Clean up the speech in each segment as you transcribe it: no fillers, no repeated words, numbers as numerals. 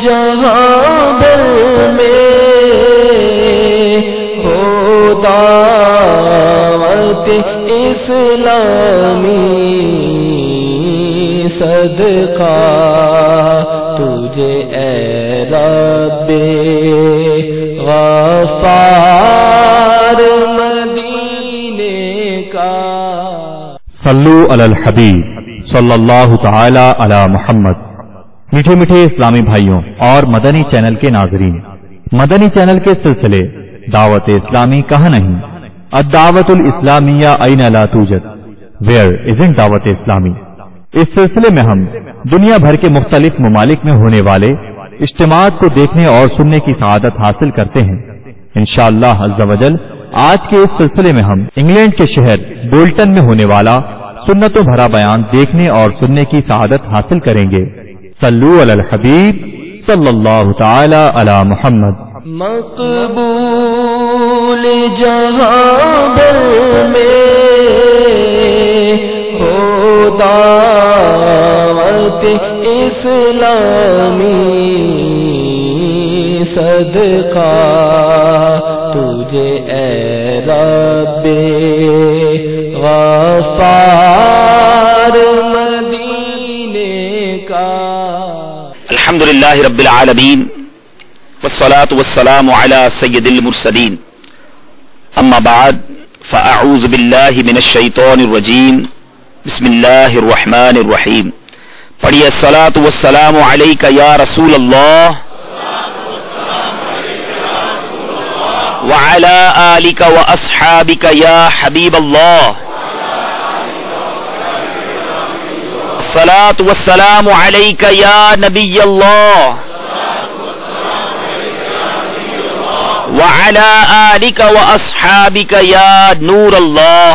جہاں بھر میں ہو دعوت اسلامی صدقہ تجھے اے رب غفار مدینے کا۔ صلو علی الحبیب صلی اللہ تعالی علی محمد۔ میٹھے میٹھے اسلامی بھائیوں اور مدنی چینل کے ناظرین، مدنی چینل کے سلسلے دعوت اسلامی کہاں نہیں، الدعوت الاسلامیہ این لا توجد، ویئر ازنٹ دعوت اسلامی، اس سلسلے میں ہم دنیا بھر کے مختلف ممالک میں ہونے والے اجتماعات کو دیکھنے اور سننے کی سعادت حاصل کرتے ہیں۔ انشاءاللہ عز و جل آج کے اس سلسلے میں ہم انگلینڈ کے شہر بولٹن میں ہونے والا سنتوں بھرا بیان دیکھنے اور سننے کی سعادت حاصل کریں گے۔ صلو علی الحبیب صلی اللہ تعالی علی محمد۔ مقبول جہاں بھر میں ہو دعوت اسلامی صدقہ تجھے اے رب غفار مدینے کا۔ الحمدللہ رب العالمین والصلاة والسلام علی سید المرسلین، اما بعد فاعوذ باللہ من الشیطان الرجیم، بسم اللہ الرحمن الرحیم۔ پڑھیے الصلاة والسلام علیک یا رسول اللہ وعلی آلک واصحابک یا حبیب اللہ۔ الصلاة والسلام علیک یا نبی اللہ وعلی آلک واصحابک یا نور اللہ۔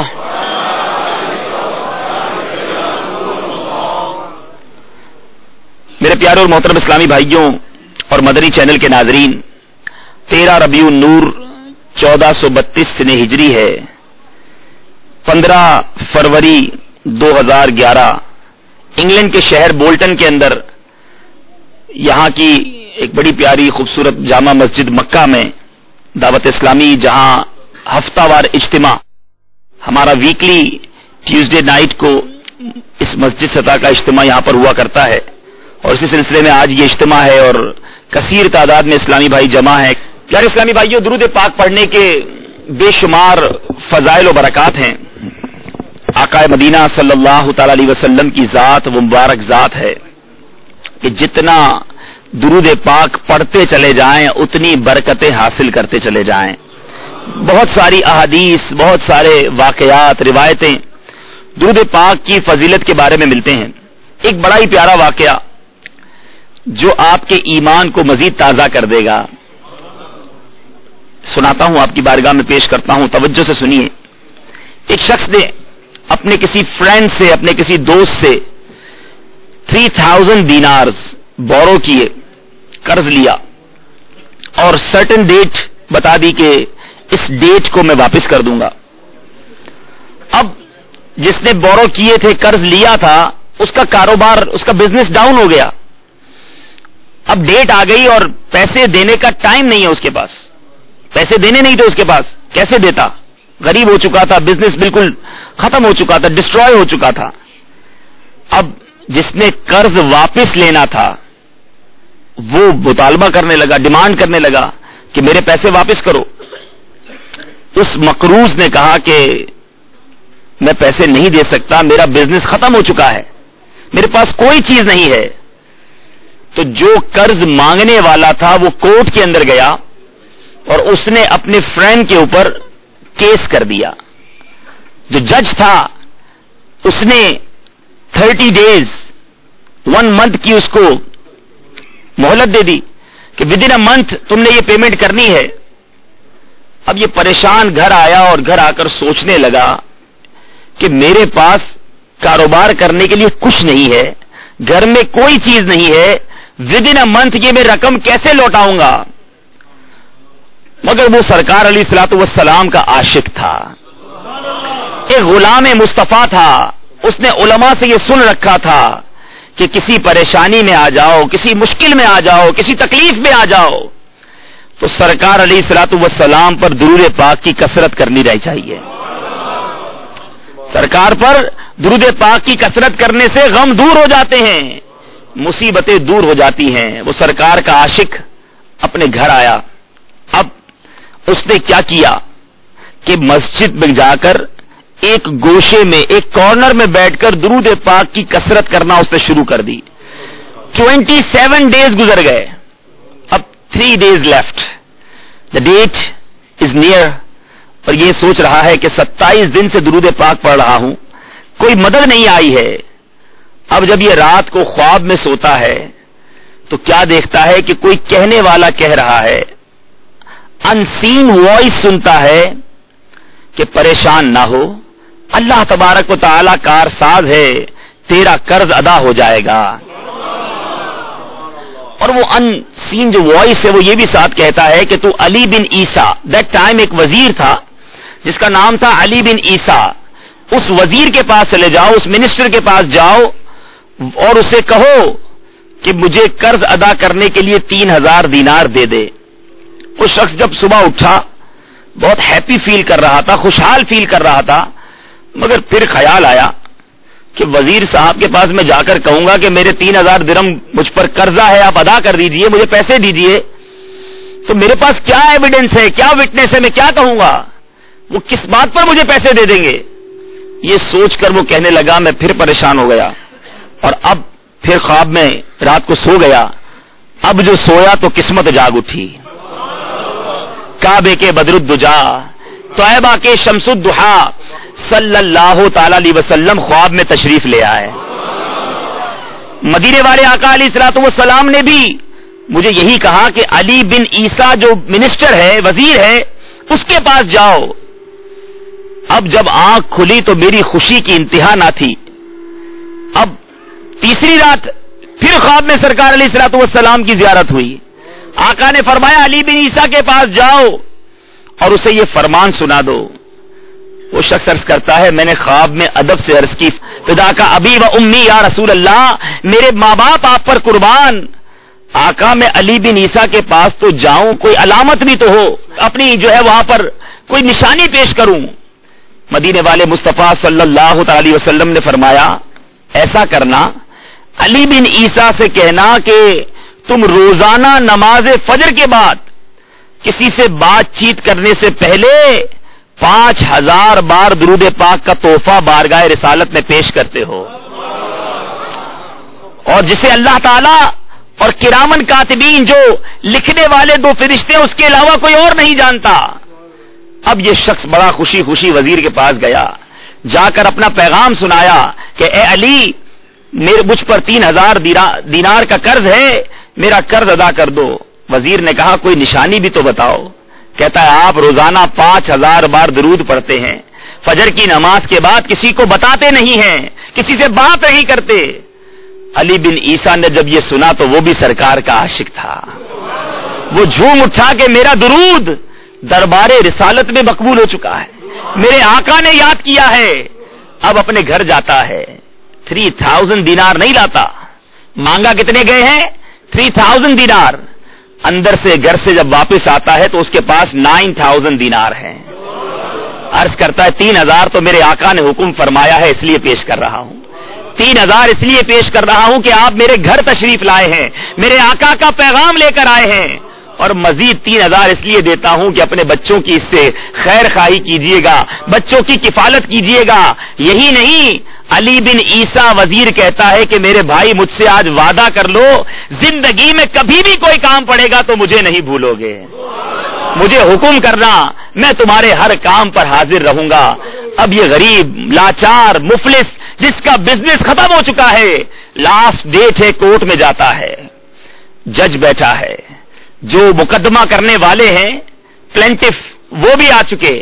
میرے پیارے اور محترم اسلامی بھائیوں اور مدنی چینل کے ناظرین، 13 ربیع النور 1432 ہجری ہے، 15 فروری 2011 انگلینڈ کے شہر بولٹن کے اندر یہاں کی ایک بڑی پیاری خوبصورت جامع مسجد مکہ میں دعوت اسلامی، جہاں ہفتہ وار اجتماع ہمارا ویکلی ٹیوزڈے نائٹ کو اس مسجد سطح کا اجتماع یہاں پر ہوا کرتا ہے، اور اسی سلسلے میں آج یہ اجتماع ہے اور کثیر تعداد میں اسلامی بھائی جمع ہیں۔ پیارے اسلامی بھائیوں، درود پاک پڑھنے کے بے شمار فضائل و برکات ہیں۔ آقا مدینہ صلی اللہ تعالی علیہ وسلم کی ذات وہ مبارک ذات ہے کہ جتنا درود پاک پڑھتے چلے جائیں اتنی برکتیں حاصل کرتے چلے جائیں۔ بہت ساری احادیث، بہت سارے واقعات، روایتیں درود پاک کی فضیلت کے بارے میں ملتے ہیں۔ ایک بڑا ہی پیارا واقعہ جو آپ کے ایمان کو مزید تازہ کر دے گا سناتا ہوں، آپ کی بارگاہ میں پیش کرتا ہوں، توجہ سے سنیے۔ ایک شخص نے اپنے کسی فرینڈ سے، اپنے کسی دوست سے 3000 دینارز بورو کیے، قرض لیا، اور سرٹن ڈیٹ بتا دی کہ اس ڈیٹ کو میں واپس کر دوں گا۔ اب جس نے بورو کیے تھے، قرض لیا تھا، اس کا کاروبار، اس کا بزنس ڈاؤن ہو گیا۔ اب ڈیٹ آ گئی اور پیسے دینے کا ٹائم نہیں ہے اس کے پاس، پیسے دینے نہیں تھے اس کے پاس، کیسے دیتا؟ غریب ہو چکا تھا، بزنس بالکل ختم ہو چکا تھا، ڈسٹروائے ہو چکا تھا۔ اب جس نے قرض واپس لینا تھا وہ مطالبہ کرنے لگا، ڈیمانڈ کرنے لگا کہ میرے پیسے واپس کرو۔ اس مقروض نے کہا کہ میں پیسے نہیں دے سکتا، میرا بزنس ختم ہو چکا ہے، میرے پاس کوئی چیز نہیں ہے۔ تو جو قرض مانگنے والا تھا وہ کورٹ کے اندر گیا اور اس نے اپنے فرینڈ کے اوپر کیس کر دیا۔ جو جج تھا اس نے 30 days 1 month کی اس کو مہلت دے دی کہ ود ان اے منتھ تم نے یہ پیمنٹ کرنی ہے۔ اب یہ پریشان گھر آیا اور گھر آ کر سوچنے لگا کہ میرے پاس کاروبار کرنے کے لیے کچھ نہیں ہے، گھر میں کوئی چیز نہیں ہے، ود ان اے منتھ یہ میں رقم کیسے لوٹاؤں گا؟ مگر وہ سرکار علیہ الصلوۃ والسلام کا عاشق تھا، ایک غلام مصطفیٰ تھا، اس نے علماء سے یہ سن رکھا تھا کہ کسی پریشانی میں آ جاؤ, کسی مشکل میں آ جاؤ, کسی تکلیف میں آ جاؤ, تو سرکار علیہ الصلوۃ والسلام پر درود پاک کی کثرت کرنی رہی چاہیے. سرکار پر درود پاک کی کثرت کرنے سے غم دور ہو جاتے ہیں, مصیبتیں دور ہو جاتی ہیں. وہ سرکار کا عاشق اپنے گھر آیا. اب اس نے کیا کیا کہ مسجد میں جا کر ایک گوشے میں, ایک کارنر میں بیٹھ کر درود پاک کی کثرت کرنا اس نے شروع کر دی. 27 ڈیز گزر گئے. اب 3 days left. The date is near. اور یہ سوچ رہا ہے کہ 27 دن سے درود پاک پڑھ رہا ہوں, کوئی مدد نہیں آئی ہے. اب جب یہ رات کو خواب میں سوتا ہے تو کیا دیکھتا ہے کہ کوئی کہنے والا کہہ رہا ہے, انسین وائس سنتا ہے کہ پریشان نہ ہو, اللہ تبارک و تعالی کارساز ہے, تیرا قرض ادا ہو جائے گا. اور وہ ان سین جو وائس ہے وہ یہ بھی ساتھ کہتا ہے کہ تو علی بن عیسیٰ, دیٹ ٹائم ایک وزیر تھا جس کا نام تھا علی بن عیسیٰ, اس وزیر کے پاس چلے جاؤ, اس منسٹر کے پاس جاؤ اور اسے کہو کہ مجھے قرض ادا کرنے کے لیے 3000 دینار دے دے. وہ شخص جب صبح اٹھا بہت ہیپی فیل کر رہا تھا, خوشحال فیل کر رہا تھا, مگر پھر خیال آیا کہ وزیر صاحب کے پاس میں جا کر کہوں گا کہ میرے 3000 درہم مجھ پر قرضہ ہے, آپ ادا کر دیجئے, مجھے پیسے دیجئے, تو میرے پاس کیا ایویڈنس ہے, کیا وٹنس ہے, میں کیا کہوں گا, وہ کس بات پر مجھے پیسے دے دیں گے. یہ سوچ کر وہ کہنے لگا میں پھر پریشان ہو گیا, اور اب پھر خواب میں رات کو سو گیا. اب جو سویا تو قسمت جاگ اٹھی. کعبے کے بدر الدجا, طیبہ کے شمس الضحیٰ صلی اللہ تعالی علیہ وسلم خواب میں تشریف لے آئے. مدینے والے آقا علیہ الصلوۃ والسلام نے بھی مجھے یہی کہا کہ علی بن عیسیٰ جو منسٹر ہے, وزیر ہے, اس کے پاس جاؤ. اب جب آنکھ کھلی تو میری خوشی کی انتہا نہ تھی. اب تیسری رات پھر خواب میں سرکار علیہ الصلوۃ والسلام کی زیارت ہوئی. آقا نے فرمایا علی بن عیسیٰ کے پاس جاؤ اور اسے یہ فرمان سنا دو. وہ شخص عرض کرتا ہے میں نے خواب میں ادب سے عرض کی, فدا کا ابی و امی یا رسول اللہ, میرے ماں باپ آپ پر قربان. آقا میں علی بن عیسیٰ کے پاس تو جاؤں, کوئی علامت بھی تو ہو, اپنی جو ہے وہاں پر کوئی نشانی پیش کروں. مدینے والے مصطفیٰ صلی اللہ تعالی وسلم نے فرمایا ایسا کرنا, علی بن عیسیٰ سے کہنا کہ تم روزانہ نماز فجر کے بعد کسی سے بات چیت کرنے سے پہلے 5000 بار درود پاک کا تحفہ بارگاہ رسالت میں پیش کرتے ہو, اور جسے اللہ تعالی اور کرامن کاتبین جو لکھنے والے 2 فرشتے اس کے علاوہ کوئی اور نہیں جانتا. اب یہ شخص بڑا خوشی خوشی وزیر کے پاس گیا, جا کر اپنا پیغام سنایا کہ اے علی, میرے مجھ پر 3000 دینار کا قرض ہے, میرا قرض ادا کر دو. وزیر نے کہا کوئی نشانی بھی تو بتاؤ. کہتا ہے آپ روزانہ 5000 بار درود پڑھتے ہیں, فجر کی نماز کے بعد کسی کو بتاتے نہیں ہیں, کسی سے بات نہیں کرتے. علی بن عیسیٰ نے جب یہ سنا تو وہ بھی سرکار کا عاشق تھا. وہ جھوم اٹھا کہ میرا درود دربار رسالت میں مقبول ہو چکا ہے, میرے آقا نے یاد کیا ہے. اب اپنے گھر جاتا ہے, 3000 دینار نہیں لاتا. مانگا کتنے گئے ہیں؟ 3000 دینار. اندر سے گھر سے جب واپس آتا ہے تو اس کے پاس 9000 دینار ہیں. عرض کرتا ہے 3000 تو میرے آقا نے حکم فرمایا ہے اس لیے پیش کر رہا ہوں. 3000 اس لیے پیش کر رہا ہوں کہ آپ میرے گھر تشریف لائے ہیں, میرے آقا کا پیغام لے کر آئے ہیں. اور مزید 3000 اس لیے دیتا ہوں کہ اپنے بچوں کی اس سے خیر خواہی کیجئے گا, بچوں کی کفالت کیجئے گا. یہی نہیں, علی بن عیسیٰ وزیر کہتا ہے کہ میرے بھائی مجھ سے آج وعدہ کر لو, زندگی میں کبھی بھی کوئی کام پڑے گا تو مجھے نہیں بھولو گے, مجھے حکم کرنا, میں تمہارے ہر کام پر حاضر رہوں گا. اب یہ غریب لاچار مفلس جس کا بزنس ختم ہو چکا ہے, لاسٹ ڈیٹ ہے, کورٹ میں جاتا ہے, جج بیٹھا ہے, جو مقدمہ کرنے والے ہیں پلینٹف وہ بھی آ چکے,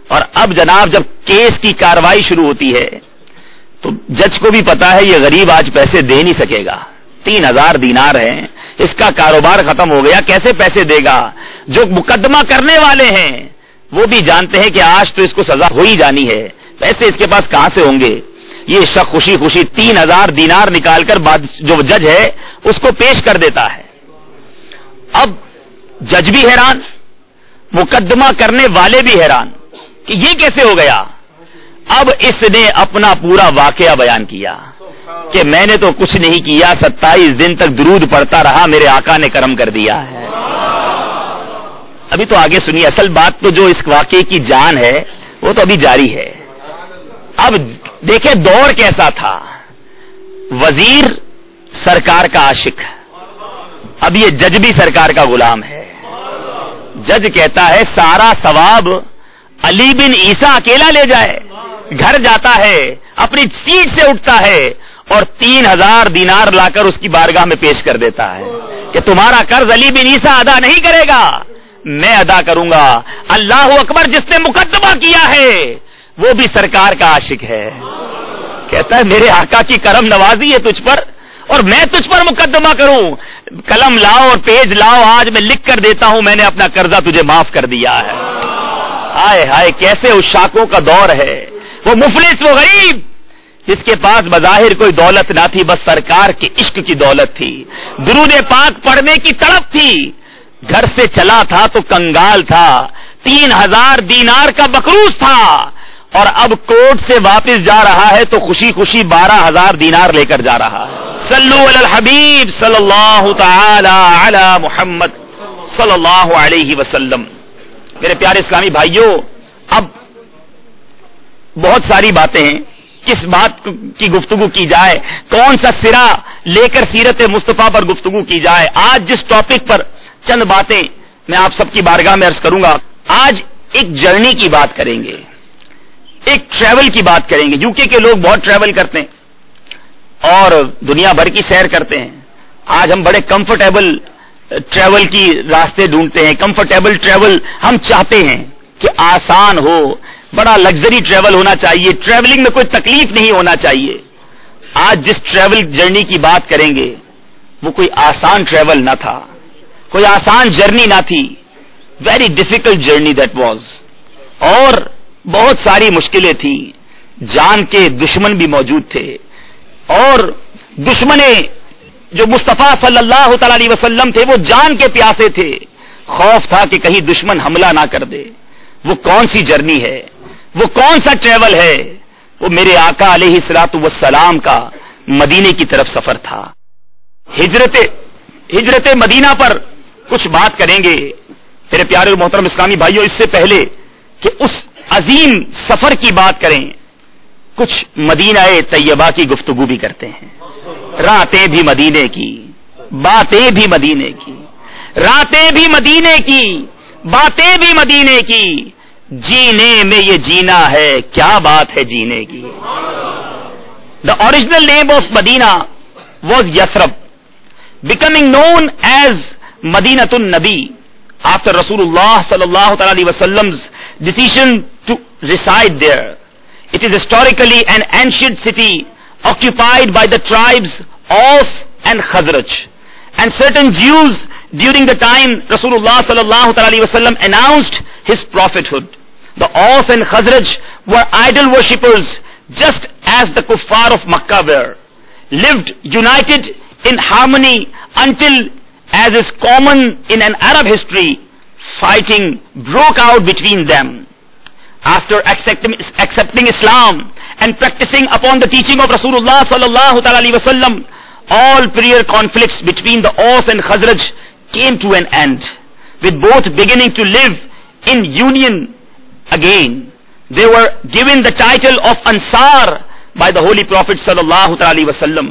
اور اب جناب جب کیس کی کاروائی شروع ہوتی ہے تو جج کو بھی پتا ہے یہ غریب آج پیسے دے نہیں سکے گا, 3000 دینار ہیں, اس کا کاروبار ختم ہو گیا, کیسے پیسے دے گا. جو مقدمہ کرنے والے ہیں وہ بھی جانتے ہیں کہ آج تو اس کو سزا ہو ہی جانی ہے, پیسے اس کے پاس کہاں سے ہوں گے. یہ شخص خوشی خوشی 3000 دینار نکال کر جو جج ہے اس کو پیش کر دیتا ہے. اب جج بھی حیران, مقدمہ کرنے والے بھی حیران کہ یہ کیسے ہو گیا. اب اس نے اپنا پورا واقعہ بیان کیا کہ میں نے تو کچھ نہیں کیا, 27 دن تک درود پڑھتا رہا, میرے آقا نے کرم کر دیا ہے. ابھی تو آگے سنیے, اصل بات تو جو اس واقعے کی جان ہے وہ تو ابھی جاری ہے. اب دیکھیں دور کیسا تھا. وزیر سرکار کا عاشق, اب یہ جج بھی سرکار کا غلام ہے. جج کہتا ہے سارا ثواب علی بن عیسیٰ اکیلا لے جائے. گھر جاتا ہے, اپنی سیٹ سے اٹھتا ہے اور 3000 دینار لا کر اس کی بارگاہ میں پیش کر دیتا ہے کہ تمہارا قرض علی بن عیسیٰ ادا نہیں کرے گا, میں ادا کروں گا. اللہ اکبر, جس نے مقدمہ کیا ہے وہ بھی سرکار کا عاشق ہے. کہتا ہے میرے آقا کی کرم نوازی ہے تجھ پر اور میں تجھ پر مقدمہ کروں. قلم لاؤ اور پیج لاؤ, آج میں لکھ کر دیتا ہوں میں نے اپنا قرضہ تجھے معاف کر دیا ہے. ہائے ہائے, کیسے عشاقوں کا دور ہے. وہ مفلس, وہ غریب, جس کے پاس بظاہر کوئی دولت نہ تھی, بس سرکار کے عشق کی دولت تھی, درود پاک پڑھنے کی تڑپ تھی. گھر سے چلا تھا تو کنگال تھا, 3000 دینار کا بکروس تھا, اور اب کوٹ سے واپس جا رہا ہے تو خوشی خوشی 12000 دینار لے کر جا رہا ہے. صلو علی الحبیب صلی اللہ تعالی علی محمد صلی اللہ علیہ وسلم. میرے پیارے اسلامی بھائیوں, اب بہت ساری باتیں ہیں, کس بات کی گفتگو کی جائے, کون سا سرا لے کر سیرت مصطفیٰ پر گفتگو کی جائے. آج جس ٹاپک پر چند باتیں میں آپ سب کی بارگاہ میں عرض کروں گا. آج ایک جرنی کی بات کریں گے, ایک ٹریول کی بات کریں گے. یو کے لوگ بہت ٹریول کرتے ہیں اور دنیا بھر کی سیر کرتے ہیں. آج ہم بڑے کمفرٹیبل ٹریول کی راستے ڈھونڈتے ہیں. کمفرٹیبل ٹریول ہم چاہتے ہیں کہ آسان ہو, بڑا لگژری ٹریول ہونا چاہیے, ٹریولنگ میں کوئی تکلیف نہیں ہونا چاہیے. آج جس ٹریول جرنی کی بات کریں گے وہ کوئی آسان ٹریول نہ تھا, کوئی آسان جرنی نہ تھی. Very difficult journey that was, اور بہت ساری مشکلیں تھیں. جان کے دشمن بھی موجود تھے, اور دشمن جو مصطفیٰ صلی اللہ تعالی علیہ وسلم تھے وہ جان کے پیاسے تھے. خوف تھا کہ کہیں دشمن حملہ نہ کر دے. وہ کون سی جرنی ہے, وہ کون سا ٹریول ہے؟ وہ میرے آقا علیہ الصلوۃ والسلام کا مدینے کی طرف سفر تھا. ہجرت مدینہ پر کچھ بات کریں گے میرے پیارے اور محترم اسلامی بھائیوں. اس سے پہلے کہ اس عظیم سفر کی بات کریں, کچھ مدینہ طیبہ کی گفتگو بھی کرتے ہیں. راتیں بھی مدینے کی, باتیں بھی مدینے کی, راتیں بھی مدینے کی, باتیں بھی مدینے کی, جینے میں یہ جینا ہے, کیا بات ہے جینے کی. The original name of Medina was Yathrib, becoming known as Madinatul Nabi after Rasulullah sallallahu alaihi wasallam's decision to reside there. It is historically an ancient city occupied by the tribes Aus and Khazraj, and certain Jews during the time Rasulullah sallallahu alaihi wasallam announced his prophethood. The Aus and Khazraj were idol worshippers, just as the kuffar of Makkah were, lived united in harmony until, as is common in an Arab history, fighting broke out between them. After accepting Islam and practicing upon the teaching of Rasulullah sallallahu alaihi wasallam, all prior conflicts between the Aus and Khazraj came to an end, with both beginning to live in union again. They were given the title of Ansar by the Holy Prophet sallallahu alaihi wasallam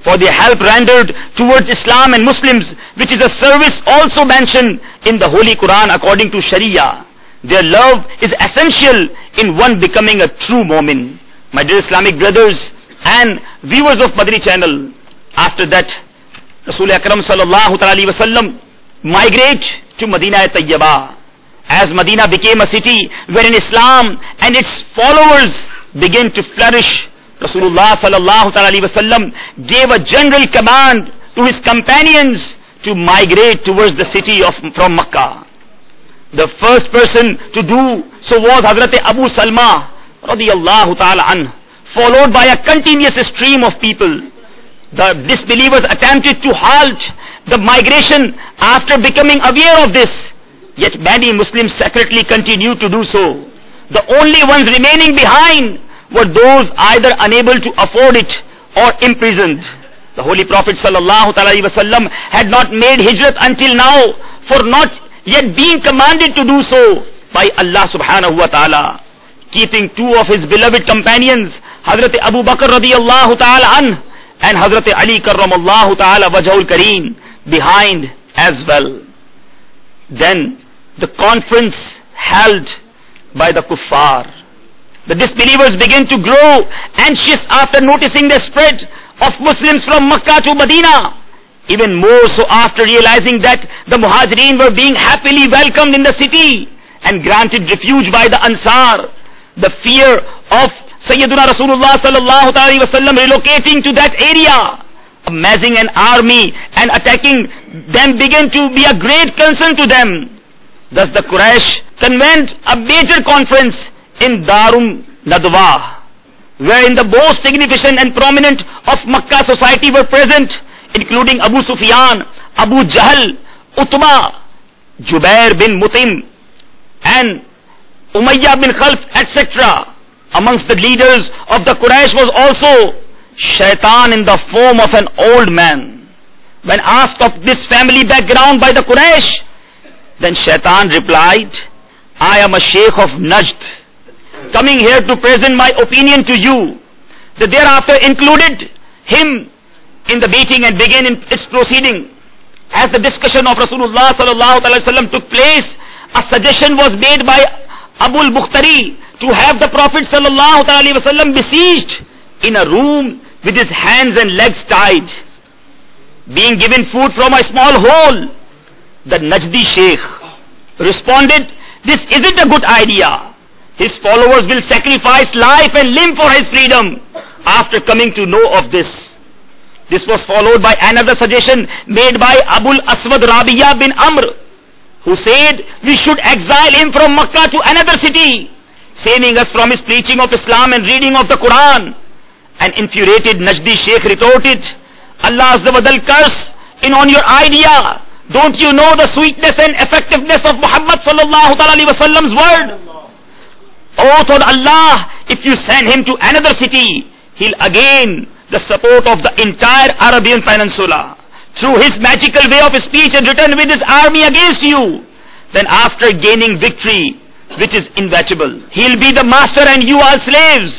for their help rendered towards Islam and Muslims, which is a service also mentioned in the Holy Quran according to Sharia. Their love is essential in one becoming a true mu'min. My dear Islamic brothers and viewers of Madani channel, after that Rasul Akram sallallahu alaihi wasallam migrate to Madinah Tayyibah, as Medina became a city wherein Islam and its followers began to flourish. Rasulullah sallallahu alaihi wasallam gave a general command to his companions to migrate towards the city from Makkah. The first person to do so was Hazrat Abu Salma radiyallahu ta'ala anhu, followed by a continuous stream of people. The disbelievers attempted to halt the migration after becoming aware of this, yet many Muslims secretly continued to do so. The only ones remaining behind were those either unable to afford it or imprisoned. The Holy Prophet ﷺ had not made hijrat until now, for not yet being commanded to do so by Allah subhanahu wa ta'ala, keeping two of his beloved companions, Hazrat Abu Bakr radiyallahu ta'ala anh and Hazrat Ali karramallahu ta'ala wajhul kareem, behind as well. Then the conference held by the kuffar. The disbelievers began to grow anxious after noticing the spread of Muslims from Makkah to Medina, even more so after realizing that the Muhajirin were being happily welcomed in the city and granted refuge by the Ansar. The fear of Sayyiduna Rasulullah sallallahu alaihi wasallam relocating to that area, amassing an army and attacking them began to be a great concern to them. Thus the Quraysh convened a major conference in Darum Nadwa, wherein the most significant and prominent of Makkah society were present, including Abu Sufyan, Abu Jahl, Utbah, Jubair bin Mut'im, and Umayyah bin Khalf, etc. Amongst the leaders of the Quraysh was also Shaitan in the form of an old man. When asked of this family background by the Quraysh, then Shaitan replied, I am a Sheikh of Najd, coming here to present my opinion to you. They thereafter included him in the meeting and began in its proceeding. As the discussion of Rasulullah sallallahu alaihi wasallam took place, a suggestion was made by Abul Bukhtari to have the Prophet sallallahu alaihi wasallam besieged in a room with his hands and legs tied, being given food from a small hole. The Najdi Sheikh responded, this isn't a good idea. His followers will sacrifice life and limb for his freedom after coming to know of this. This was followed by another suggestion made by Abul Aswad Rabi'a bin Amr, who said we should exile him from Makkah to another city, saving us from his preaching of Islam and reading of the Quran. An infuriated Najdi Sheikh retorted, Allah Azza wa Jal curse in on your idea. Don't you know the sweetness and effectiveness of Muhammad sallallahu alaihi wasallam's word? Oath on Allah, if you send him to another city, he'll again the support of the entire Arabian Peninsula through his magical way of speech and return with his army against you. Then after gaining victory, which is inevitable, he'll be the master and you are slaves.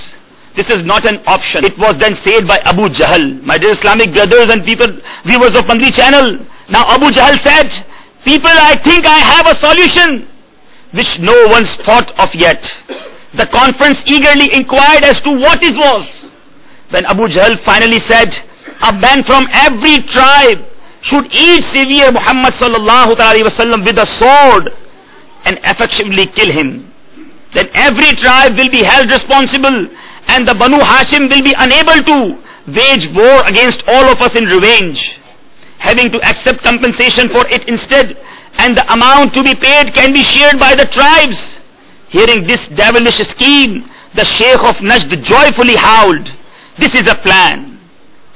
This is not an option. It was then said by Abu Jahl. My dear Islamic brothers and people, viewers of Madani channel, now Abu Jahl said, people, I think I have a solution which no one's thought of yet. The conference eagerly inquired as to what it was. Then Abu Jahl finally said, a man from every tribe should each severe Muhammad sallallahu alaihi wasallam with a sword and effectively kill him. Then every tribe will be held responsible and the Banu Hashim will be unable to wage war against all of us in revenge, having to accept compensation for it instead, and the amount to be paid can be shared by the tribes. Hearing this devilish scheme, the Sheikh of Najd joyfully howled, this is a plan.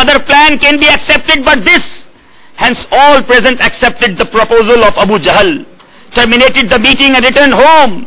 other plan can be accepted but this. Hence all present accepted the proposal of Abu Jahl, terminated the meeting and returned home.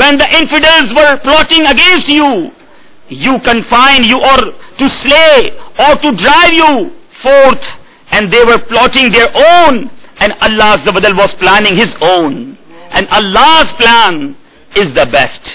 when the infidels were plotting against you, you confine you or to slay or to drive you forth, and they were plotting their own, and Allah Azza wa Jal was planning his own, and Allah's plan is the best.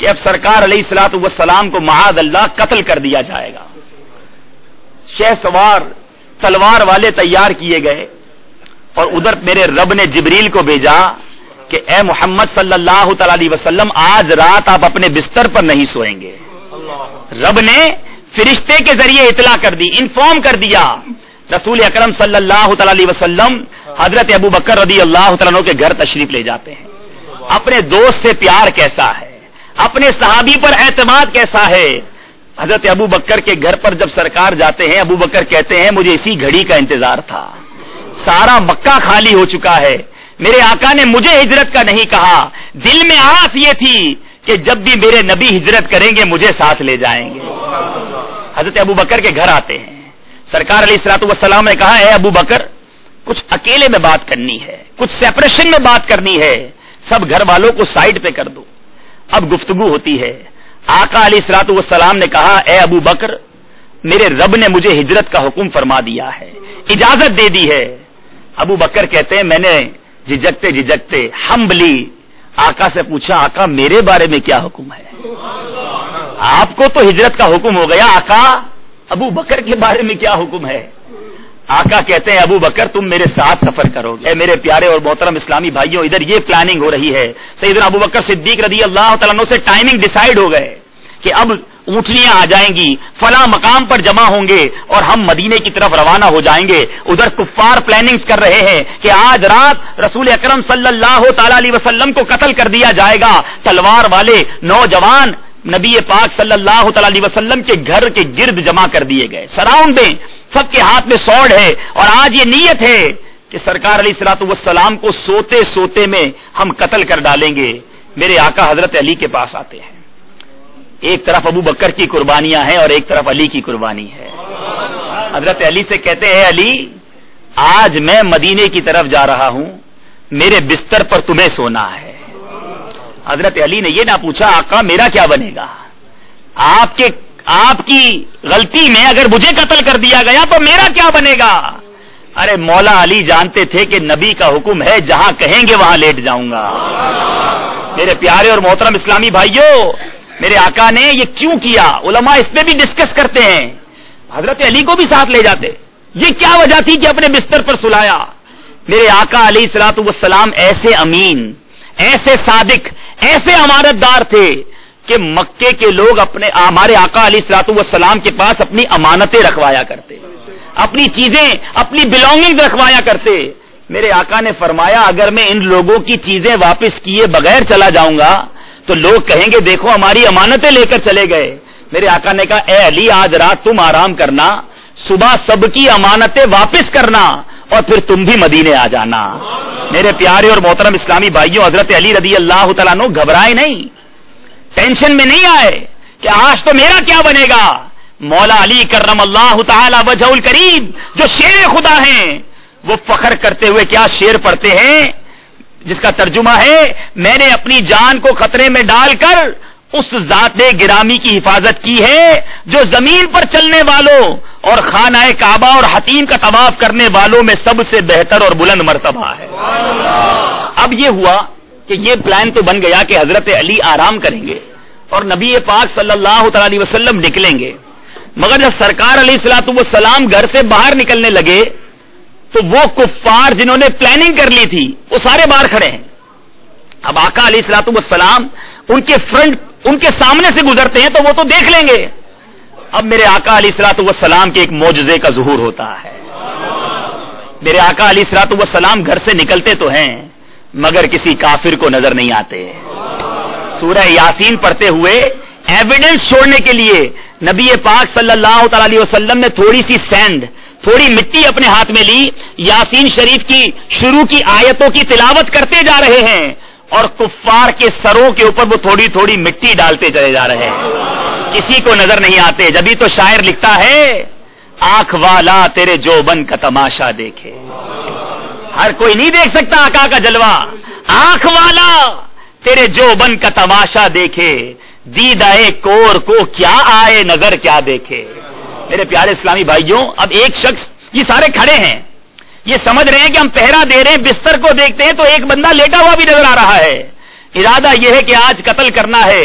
کہ اب سرکار علیہ السلام کو معاذ اللہ قتل کر دیا جائے گا. شہ سوار تلوار والے تیار کیے گئے اور ادھر میرے رب نے جبریل کو بھیجا کہ اے محمد صلی اللہ تعالی علیہ وسلم آج رات آپ اپنے بستر پر نہیں سوئیں گے. رب نے فرشتے کے ذریعے اطلاع کر دی، انفارم کر دیا. رسول اکرم صلی اللہ تعالی علیہ وسلم حضرت ابو بکر رضی اللہ تعالیٰ عنہ کے گھر تشریف لے جاتے ہیں. اپنے دوست سے پیار کیسا ہے، اپنے صحابی پر اعتماد کیسا ہے. حضرت ابو بکر کے گھر پر جب سرکار جاتے ہیں، ابو بکر کہتے ہیں مجھے اسی گھڑی کا انتظار تھا، سارا مکہ خالی ہو چکا ہے، میرے آقا نے مجھے ہجرت کا نہیں کہا، دل میں آس یہ تھی کہ جب بھی میرے نبی ہجرت کریں گے مجھے ساتھ لے جائیں گے. حضرت ابو بکر کے گھر آتے ہیں، سرکار علیہ الصلوۃ والسلام نے کہا اے ابو بکر کچھ اکیلے میں بات کرنی ہے، کچھ سیپریشن میں بات کرنی ہے، سب گھر والوں کو سائڈ پہ کر دو. اب گفتگو ہوتی ہے. آقا علیہ الصلوۃ والسلام نے کہا اے ابو بکر میرے رب نے مجھے ہجرت کا حکم فرما دیا ہے، اجازت دے دی ہے. ابو بکر کہتے ہیں میں نے جھجکتے ہمبلی آقا سے پوچھا آقا میرے بارے میں کیا حکم ہے؟ آپ کو تو ہجرت کا حکم ہو گیا، آقا ابو بکر کے بارے میں کیا حکم ہے؟ آقا کہتے ہیں ابو بکر تم میرے ساتھ سفر کرو گے. اے میرے پیارے اور محترم اسلامی بھائیوں، ادھر یہ پلاننگ ہو رہی ہے. سیدنا ابو بکر صدیق رضی اللہ تعالیٰ عنہ سے ٹائمنگ ڈیسائیڈ ہو گئے کہ اب اونٹنیاں آ جائیں گی، فلاں مقام پر جمع ہوں گے اور ہم مدینے کی طرف روانہ ہو جائیں گے. ادھر کفار پلاننگز کر رہے ہیں کہ آج رات رسول اکرم صلی اللہ تعالی علیہ وسلم کو قتل کر دیا جائے گا. تلوار والے نوجوان نبی پاک صلی اللہ تعالی علیہ وسلم کے گھر کے گرد جمع کر دیے گئے، سراؤنڈنگ، سب کے ہاتھ میں سوڈ ہے اور آج یہ نیت ہے کہ سرکار علیہ الصلوۃ والسلام کو سوتے سوتے میں ہم قتل کر ڈالیں گے. میرے آقا حضرت علی کے پاس آتے ہیں. ایک طرف ابو بکر کی قربانیاں ہیں اور ایک طرف علی کی قربانی ہے. حضرت علی سے کہتے ہیں علی آج میں مدینے کی طرف جا رہا ہوں، میرے بستر پر تمہیں سونا ہے. حضرت علی نے یہ نہ پوچھا آقا میرا کیا بنے گا، آپ کی غلطی میں اگر مجھے قتل کر دیا گیا تو میرا کیا بنے گا. ارے مولا علی جانتے تھے کہ نبی کا حکم ہے جہاں کہیں گے وہاں لیٹ جاؤں گا. میرے پیارے اور محترم اسلامی بھائیوں، میرے آقا نے یہ کیوں کیا؟ علماء اس پہ بھی ڈسکس کرتے ہیں. حضرت علی کو بھی ساتھ لے جاتے، یہ کیا وجہ تھی کہ اپنے بستر پر سلایا؟ میرے آقا علیہ الصلوۃ والسلام ایسے امین، ایسے صادق، ایسے امانت دار تھے کہ مکے کے لوگ ہمارے آقا علیہ الصلوۃ والسلام کے پاس اپنی امانتیں رکھوایا کرتے، اپنی چیزیں، اپنی بلونگنگ رکھوایا کرتے. میرے آقا نے فرمایا اگر میں ان لوگوں کی چیزیں واپس کیے بغیر چلا جاؤں گا تو لوگ کہیں گے دیکھو ہماری امانتیں لے کر چلے گئے. میرے آقا نے کہا اے علی آج رات تم آرام کرنا، صبح سب کی امانتیں واپس کرنا اور پھر تم بھی مدینے آ جانا. میرے پیارے اور محترم اسلامی بھائیوں، حضرت علی رضی اللہ تعالیٰ عنہ گھبرائے نہیں، ٹینشن میں نہیں آئے کہ آج تو میرا کیا بنے گا. مولا علی کرم اللہ تعالی وجہ الکریم جو شیر خدا ہیں وہ فخر کرتے ہوئے کیا شعر پڑھتے ہیں جس کا ترجمہ ہے میں نے اپنی جان کو خطرے میں ڈال کر اس ذات گرامی کی حفاظت کی ہے جو زمین پر چلنے والوں اور خانہ کعبہ اور حتیم کا طواف کرنے والوں میں سب سے بہتر اور بلند مرتبہ ہے. اب یہ ہوا کہ یہ پلان تو بن گیا کہ حضرت علی آرام کریں گے اور نبی پاک صلی اللہ تعالی علیہ وسلم نکلیں گے. مگر جب سرکار علیہ الصلوۃ والسلام گھر سے باہر نکلنے لگے تو وہ کفار جنہوں نے پلاننگ کر لی تھی وہ سارے باہر کھڑے ہیں. اب آقا علیہ الصلوۃ والسلام ان کے سامنے سے گزرتے ہیں تو وہ تو دیکھ لیں گے. اب میرے آقا علیہ الصلوۃ والسلام کے ایک معجزے کا ظہور ہوتا ہے. میرے آقا علیہ الصلوۃ والسلام گھر سے نکلتے تو ہیں مگر کسی کافر کو نظر نہیں آتے. سورہ یاسین پڑھتے ہوئے ایویڈنس چھوڑنے کے لیے نبی پاک صلی اللہ تعالی علیہ وسلم نے تھوڑی سی سینڈ، تھوڑی مٹی اپنے ہاتھ میں لی، یاسین شریف کی شروع کی آیتوں کی تلاوت کرتے جا رہے ہیں اور کفار کے سروں کے اوپر وہ تھوڑی تھوڑی مٹی ڈالتے چلے جا رہے ہیں، کسی کو نظر نہیں آتے. جبھی تو شاعر لکھتا ہے آنکھ والا تیرے جوبن کا تماشا دیکھے. ہر کوئی نہیں دیکھ سکتا آقا کا جلوہ. آنکھ والا تیرے جوبن کا تماشا دیکھے، دیدائے کور کو کیا آئے نظر کیا دیکھے. میرے پیارے اسلامی بھائیوں، اب ایک شخص، یہ سارے کھڑے ہیں، یہ سمجھ رہے ہیں کہ ہم پہرا دے رہے ہیں، بستر کو دیکھتے ہیں تو ایک بندہ لیٹا ہوا بھی نظر آ رہا ہے. ارادہ یہ ہے کہ آج قتل کرنا ہے.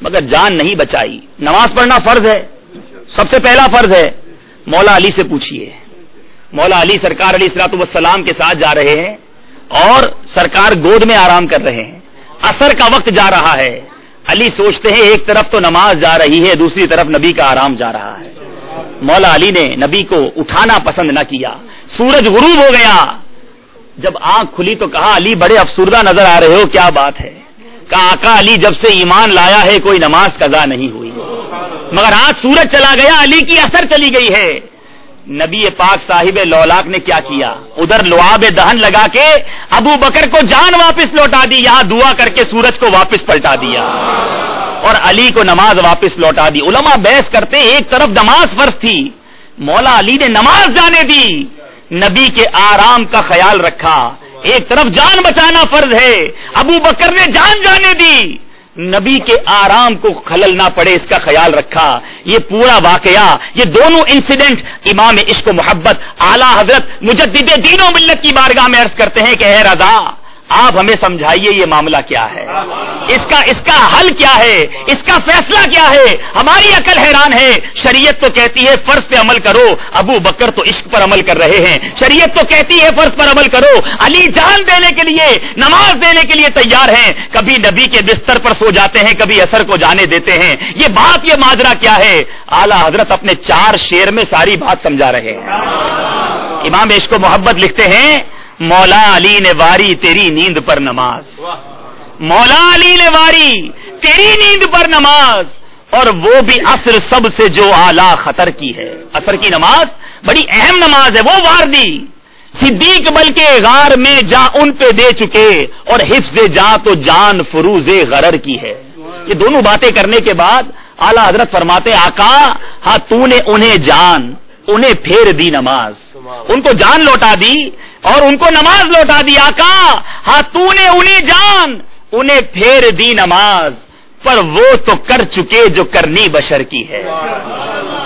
مگر جان نہیں بچائی. نماز پڑھنا فرض ہے, سب سے پہلا فرض ہے. مولا علی سے پوچھئے, مولا علی سرکار علیہ الصلوۃ والسلام کے ساتھ جا رہے ہیں اور سرکار گود میں آرام کر رہے ہیں. عصر کا وقت جا رہا ہے. علی سوچتے ہیں ایک طرف تو نماز جا رہی ہے, دوسری طرف نبی کا آرام جا رہا ہے. مولا علی نے نبی کو اٹھانا پسند نہ کیا. سورج غروب ہو گیا. جب آنکھ کھلی تو کہا علی بڑے افسردہ نظر آ رہے ہو, کیا بات ہے؟ کہا آقا علی جب سے ایمان لایا ہے کوئی نماز قضا نہیں ہوئی, مگر آج سورج چلا گیا, علی کی اثر چلی گئی ہے. نبی پاک صاحب لولاک نے کیا کیا؟ ادھر لعاب دہن لگا کے ابو بکر کو جان واپس لوٹا دی, یہاں دعا کر کے سورج کو واپس پلٹا دیا اور علی کو نماز واپس لوٹا دی. علماء بحث کرتے ایک طرف نماز فرض تھی, مولا علی نے نماز جانے دی, نبی کے آرام کا خیال رکھا. ایک طرف جان بچانا فرض ہے, ابو بکر نے جان جانے دی, نبی کے آرام کو خلل نہ پڑے اس کا خیال رکھا. یہ پورا واقعہ, یہ دونوں انسیڈنٹ امام عشق و محبت اعلی حضرت مجدد دین و ملت کی بارگاہ میں عرض کرتے ہیں کہ اے رضا آپ ہمیں سمجھائیے یہ معاملہ کیا ہے, اس کا حل کیا ہے, اس کا فیصلہ کیا ہے. ہماری عقل حیران ہے. شریعت تو کہتی ہے فرض پہ عمل کرو, ابو بکر تو عشق پر عمل کر رہے ہیں. شریعت تو کہتی ہے فرض پر عمل کرو, علی جان دینے کے لیے نماز دینے کے لیے تیار ہیں. کبھی نبی کے بستر پر سو جاتے ہیں, کبھی اثر کو جانے دیتے ہیں. یہ ماجرا کیا ہے؟ اعلی حضرت اپنے 4 شعر میں ساری بات سمجھا رہے ہیں. امام عشق و محبت لکھتے ہیں مولا علی نے واری تیری نیند پر نماز, مولا علی نے واری تیری نیند پر نماز, اور وہ بھی عصر سب سے جو اعلیٰ خطر کی ہے. عصر کی نماز بڑی اہم نماز ہے, وہ وار دی. صدیق بلکہ غار میں جا ان پہ دے چکے, اور حفظ جاں تو جان فروز غرر کی ہے. یہ دونوں باتیں کرنے کے بعد اعلیٰ حضرت فرماتے آقا ہاں تو نے انہیں جان, انہیں پھیر دی نماز, ان کو جان لوٹا دی اور ان کو نماز لوٹا دی. آقا ہاں تو نے انہیں جان, انہیں پھیر دی نماز, پر وہ تو کر چکے جو کرنی بشر کی ہے.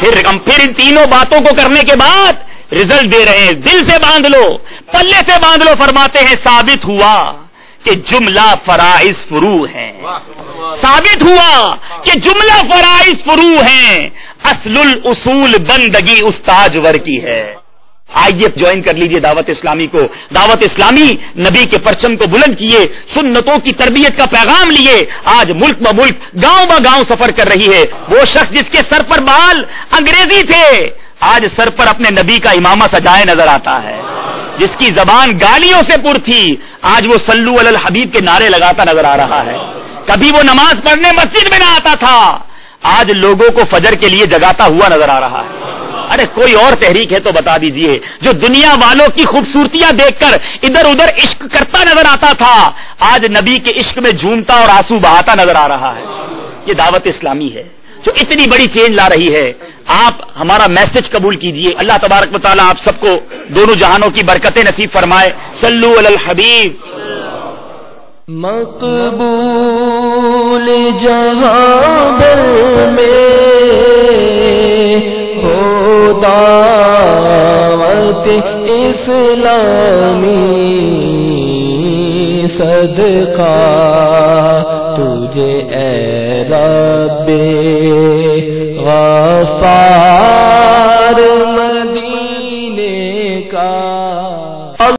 پھر ان تینوں باتوں کو کرنے کے بعد رزلٹ دے رہے ہیں. دل سے باندھ لو, پلے سے باندھ لو. فرماتے ہیں ثابت ہوا کہ جملہ فرائض فرو ہیں, ثابت ہوا کہ جملہ فرائض فرو ہیں, اصل الاصول بندگی استاجور کی ہے. آئیے جوائن کر لیجئے دعوت اسلامی کو. دعوت اسلامی نبی کے پرچم کو بلند کیے, سنتوں کی تربیت کا پیغام لیے, آج ملک ب ملک گاؤں ب گاؤں سفر کر رہی ہے. وہ شخص جس کے سر پر بال انگریزی تھے, آج سر پر اپنے نبی کا امامہ سجائے نظر آتا ہے. جس کی زبان گالیوں سے پر تھی, آج وہ صلو علی الحبیب کے نعرے لگاتا نظر آ رہا ہے. کبھی وہ نماز پڑھنے مسجد میں نہ آتا تھا, آج لوگوں کو فجر کے لیے جگاتا ہوا نظر آ رہا ہے. ارے کوئی اور تحریک ہے تو بتا دیجئے. جو دنیا والوں کی خوبصورتیاں دیکھ کر ادھر ادھر عشق کرتا نظر آتا تھا, آج نبی کے عشق میں جھومتا اور آنسو بہاتا نظر آ رہا ہے. یہ دعوت اسلامی ہے جو اتنی بڑی چینج لا رہی ہے. آپ ہمارا میسج قبول کیجئے. اللہ تبارک و تعالیٰ آپ سب کو دونوں جہانوں کی برکتیں نصیب فرمائے. صلو علی الحبیب. مقبول جہاں بھر میں ہو دعوت اسلامی, صدقہ تجھے اے رب غفار